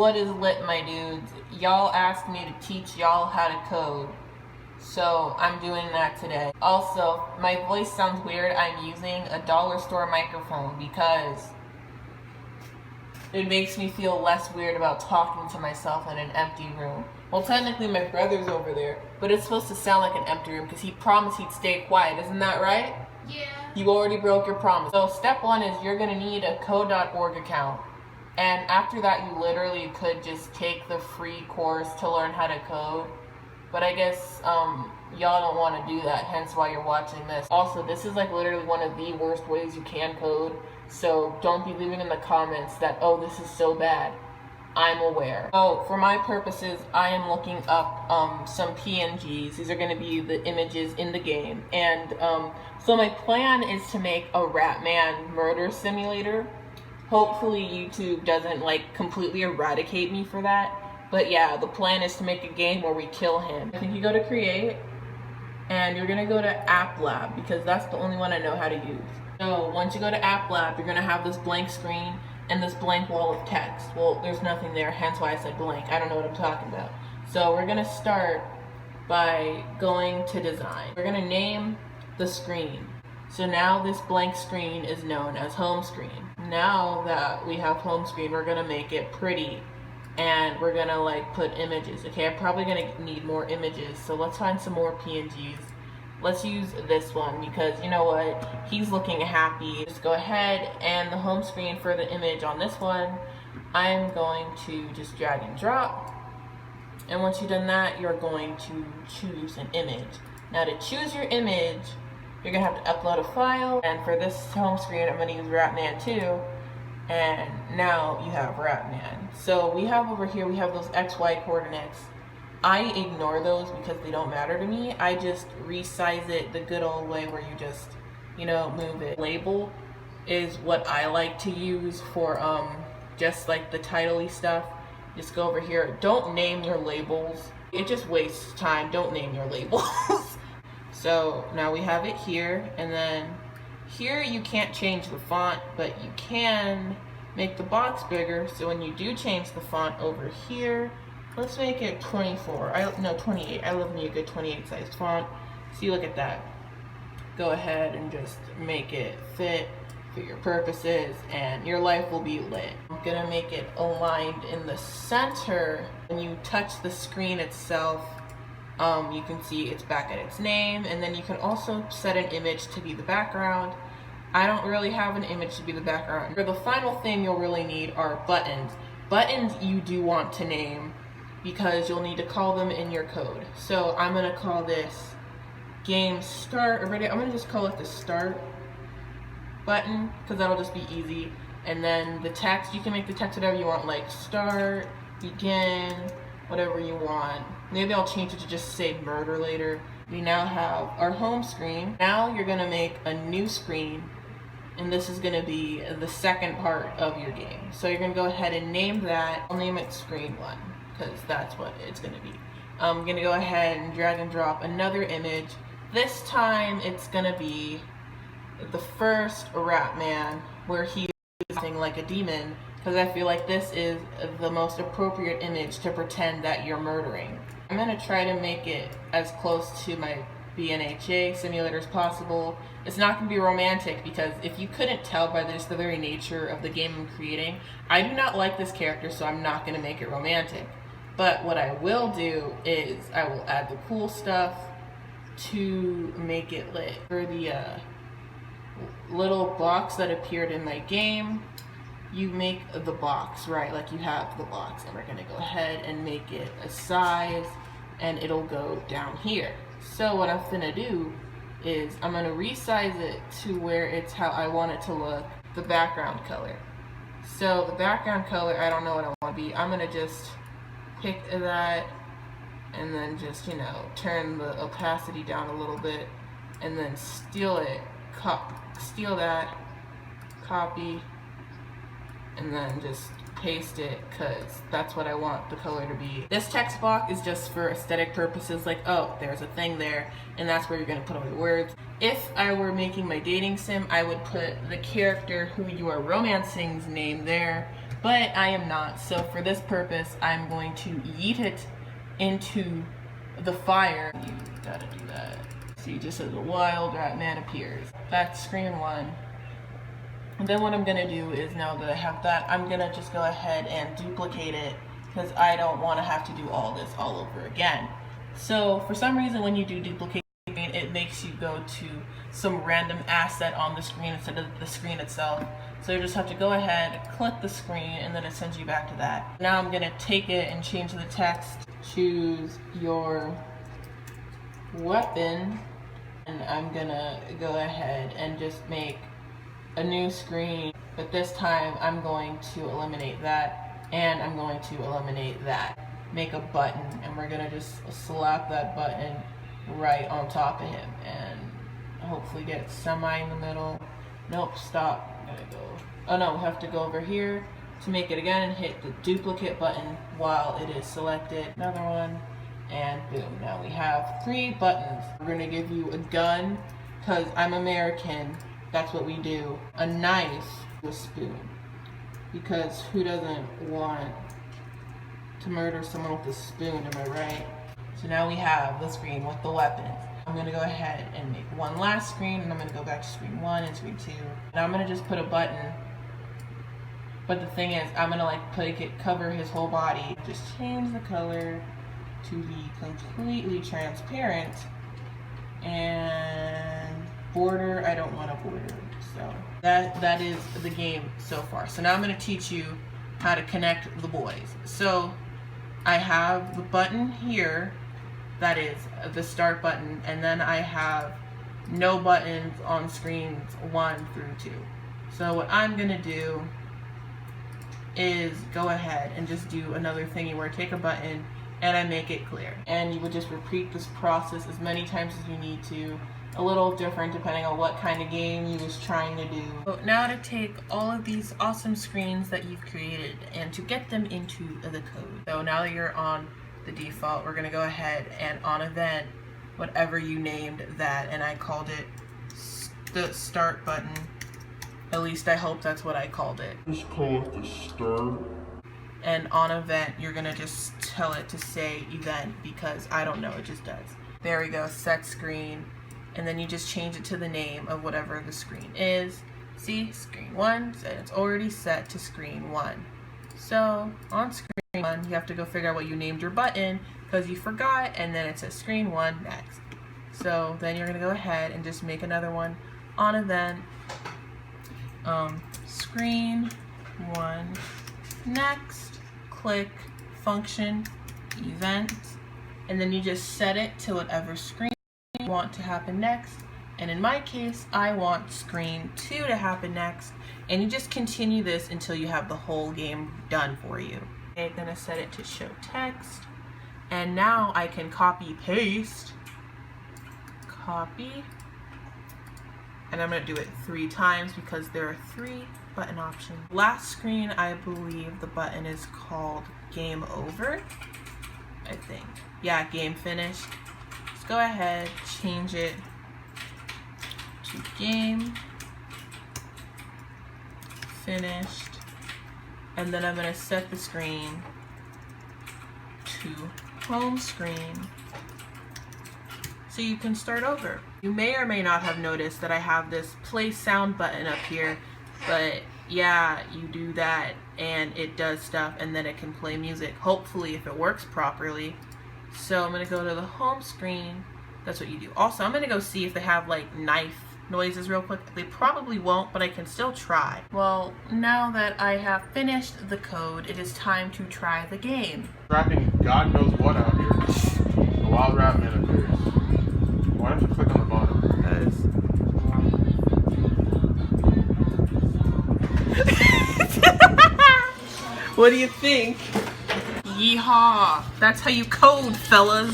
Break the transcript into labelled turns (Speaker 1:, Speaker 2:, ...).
Speaker 1: What is lit, my dudes? Y'all asked me to teach y'all how to code, so I'm doing that today. Also, my voice sounds weird. I'm using a dollar store microphone because it makes me feel less weird about talking to myself in an empty room. Well, technically my brother's over there, but it's supposed to sound like an empty room because he promised he'd stay quiet. Isn't that right?
Speaker 2: Yeah.
Speaker 1: You already broke your promise. So step one is you're gonna need a code.org account. And after that, you literally could just take the free course to learn how to code. But I guess y'all don't want to do that, hence why you're watching this. Also, this is like literally one of the worst ways you can code. So don't be leaving in the comments that, oh, this is so bad. I'm aware. So for my purposes, I am looking up some PNGs. These are going to be the images in the game. And so my plan is to make a Ratman murder simulator. Hopefully YouTube doesn't like completely eradicate me for that. But yeah, the plan is to make a game where we kill him. I think you go to create and you're gonna go to App Lab because that's the only one I know how to use. So once you go to App Lab, you're gonna have this blank screen and this blank wall of text. Well, there's nothing there, hence why I said blank. I don't know what I'm talking about. So we're gonna start by going to design. We're gonna name the screen. So now this blank screen is known as home screen. Now that we have home screen, we're gonna make it pretty and we're gonna like put images. Okay, I'm probably gonna need more images, so let's find some more PNGs. Let's use this one because you know what? He's looking happy. Just go ahead and the home screen for the image on this one, I'm going to just drag and drop. And once you've done that, you're going to choose an image. Now to choose your image, you're gonna have to upload a file, and for this home screen, I'm gonna use Ratman 2, and now you have Ratman. So we have over here, we have those XY coordinates. I ignore those because they don't matter to me. I just resize it the good old way where you just, you know, move it. Label is what I like to use for just like the title-y stuff. Just go over here. Don't name your labels. It just wastes time. Don't name your labels. So now we have it here, and then here you can't change the font, but you can make the box bigger. So when you do change the font over here, let's make it 24. No, 28. I love me a good 28 sized font. See, look at that. Go ahead and just make it fit for your purposes, and your life will be lit. I'm gonna make it aligned in the center. When you touch the screen itself, you can see it's back at its name, and then you can also set an image to be the background. I don't really have an image to be the background. For the final thing you'll really need are buttons. Buttons you do want to name because you'll need to call them in your code. So I'm gonna call this game start. I'm gonna just call it the start button because that'll just be easy. And then the text, you can make the text whatever you want, like start, begin, whatever you want. Maybe I'll change it to just say murder later. We now have our home screen. Now you're gonna make a new screen, and this is gonna be the second part of your game. So you're gonna go ahead and name that. I'll name it screen 1, because that's what it's gonna be. I'm gonna go ahead and drag and drop another image. This time it's gonna be the first Ratman, where he's acting like a demon, because I feel like this is the most appropriate image to pretend that you're murdering. I'm gonna try to make it as close to my BNHA simulator as possible. It's not gonna be romantic because if you couldn't tell by just the very nature of the game I'm creating, I do not like this character, so I'm not gonna make it romantic. But what I will do is I will add the cool stuff to make it lit. For the little box that appeared in my game, you make the box, right? Like you have the box, and we're gonna go ahead and make it a size, and it'll go down here. So what I'm gonna do is I'm gonna resize it to where it's how I want it to look, the background color. So the background color, I don't know what I want to be. I'm gonna just pick that and then just, you know, turn the opacity down a little bit and then steal it, steal that, copy, and then just paste it because that's what I want the color to be. This text box is just for aesthetic purposes, like, oh, there's a thing there, and that's where you're gonna put all your words. If I were making my dating sim, I would put the character who you are romancing's name there, but I am not. So for this purpose, I'm going to yeet it into the fire. You gotta do that. See, just as a wild rat man appears. That's screen 1. And then what I'm gonna do is, now that I have that, I'm gonna just go ahead and duplicate it because I don't want to have to do all this all over again. So for some reason, when you do duplicate, it makes you go to some random asset on the screen instead of the screen itself. So you just have to go ahead, click the screen, and then it sends you back to that. Now I'm gonna take it and change the text. Choose your weapon, and I'm gonna go ahead and just make a new screen, but this time I'm going to eliminate that, and I'm going to eliminate that. Make a button, and we're gonna just slap that button right on top of him, and hopefully get semi in the middle. Nope, stop. Gotta go. Oh no, we have to go over here to make it again and hit the duplicate button while it is selected. Another one, and boom. Now we have 3 buttons. We're gonna give you a gun, because I'm American. That's what we do. A knife, a spoon. Because who doesn't want to murder someone with a spoon, am I right? So now we have the screen with the weapons. I'm gonna go ahead and make one last screen, and I'm gonna go back to screen 1 and screen 2. And I'm gonna just put a button. But the thing is, I'm gonna cover his whole body. Just change the color to be completely transparent. And border, I don't want a border. So that is the game so far. So now I'm gonna teach you how to connect the boys. So I have the button here, that is the start button, and then I have no buttons on screens 1 through 2. So what I'm gonna do is go ahead and just do another thingy where I take a button and I make it clear. And you would just repeat this process as many times as you need to. A little different depending on what kind of game you was trying to do. So now to take all of these awesome screens that you've created and to get them into the code. So now that you're on the default, we're gonna go ahead and on event, whatever you named that, and I called it the start button. At least I hope that's what I called it.
Speaker 2: Just call it the start.
Speaker 1: And on event, you're gonna just tell it to say event, because I don't know, it just does. There we go, set screen. And then you just change it to the name of whatever the screen is. See, screen 1, and it's already set to screen 1. So on screen 1, you have to go figure out what you named your button because you forgot, and then it says screen 1 next. So then you're gonna go ahead and just make another one on event. Screen 1 next, click function event, and then you just set it to whatever screen you want to happen next. And in my case, I want screen 2 to happen next, and you just continue this until you have the whole game done for you. Okay, I'm gonna set it to show text, and now I can copy paste, copy, and I'm gonna do it 3 times because there are 3 button options. Last screen, I believe the button is called game over, I think. Yeah, game finished. Let's go ahead, change it to game finished, and then I'm gonna set the screen to home screen so you can start over. You may or may not have noticed that I have this play sound button up here, but yeah, you do that and it does stuff, and then it can play music, hopefully, if it works properly. So I'm gonna go to the home screen. That's what you do. Also, I'm gonna go see if they have like knife noises real quick. They probably won't, but I can still try. Well, now that I have finished the code, it is time to try the game.
Speaker 2: Rapping God knows what out here. A wild rap man appears. Why don't you click on the bottom?
Speaker 1: What do you think? Yeehaw! That's how you code, fellas.